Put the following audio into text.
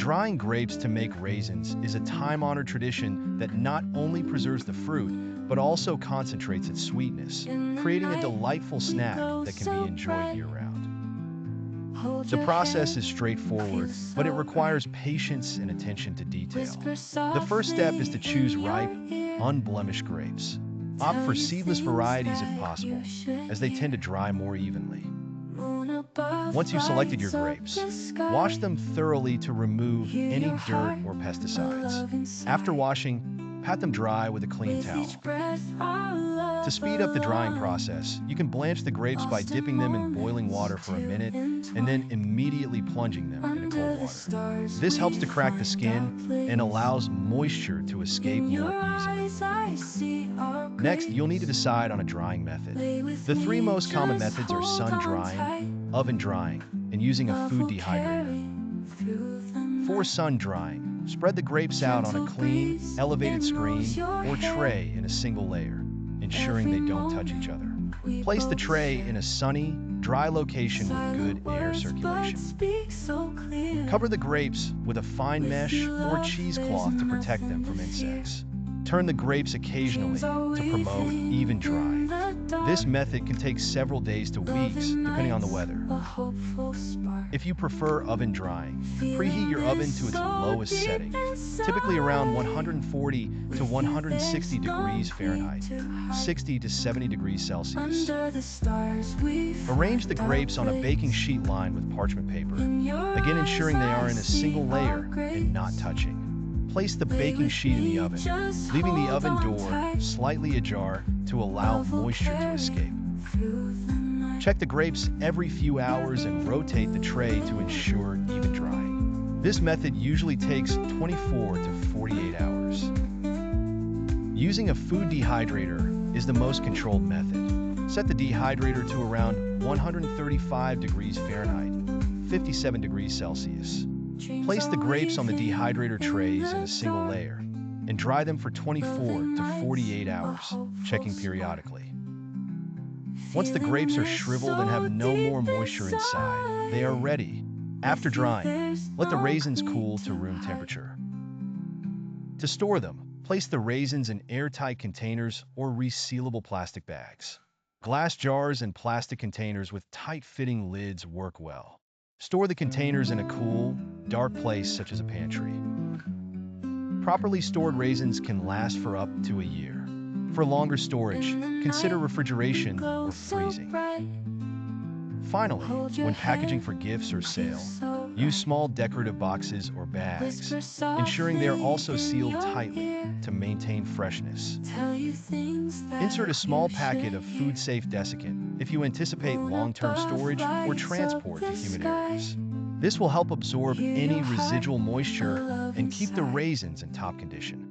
Drying grapes to make raisins is a time-honored tradition that not only preserves the fruit, but also concentrates its sweetness, creating a delightful snack that can be enjoyed year-round. The process is straightforward, but it requires patience and attention to detail. The first step is to choose ripe, unblemished grapes. Opt for seedless varieties if possible, as they tend to dry more evenly. Once you've selected your grapes, wash them thoroughly to remove any dirt or pesticides. After washing, pat them dry with a clean towel. To speed up the drying process, you can blanch the grapes by dipping them in boiling water for a minute and then immediately plunging them in cold water. This helps to crack the skin and allows moisture to escape more easily. Next, you'll need to decide on a drying method. The three most common methods are sun drying, oven drying, and using a food dehydrator. For sun drying, spread the grapes out on a clean, elevated screen or tray in a single layer, ensuring they don't touch each other. Place the tray in a sunny, dry location with good air circulation. Cover the grapes with a fine mesh or cheesecloth to protect them from insects. Turn the grapes occasionally to promote even drying. This method can take several days to weeks, depending on the weather. If you prefer oven drying, preheat your oven to its lowest setting, typically around 140 to 160 degrees Fahrenheit, 60 to 70 degrees Celsius. Arrange the grapes on a baking sheet lined with parchment paper, again ensuring they are in a single layer and not touching. Place the baking sheet in the oven, leaving the oven door slightly ajar to allow moisture to escape. Check the grapes every few hours and rotate the tray to ensure even drying. This method usually takes 24 to 48 hours. Using a food dehydrator is the most controlled method. Set the dehydrator to around 135 degrees Fahrenheit, 57 degrees Celsius. Place the grapes on the dehydrator trays in a single layer and dry them for 24 to 48 hours, checking periodically. Once the grapes are shriveled and have no more moisture inside, they are ready. After drying, let the raisins cool to room temperature. To store them, place the raisins in airtight containers or resealable plastic bags. Glass jars and plastic containers with tight-fitting lids work well. Store the containers in a cool, dark place such as a pantry. Properly stored raisins can last for up to a year. For longer storage, consider refrigeration or freezing. Finally, when packaging for gifts or sale, use small decorative boxes or bags, ensuring they are also sealed tightly to maintain freshness. Insert a small packet of food-safe desiccant if you anticipate long-term storage or transport to humid areas. This will help absorb any residual moisture and keep the raisins in top condition.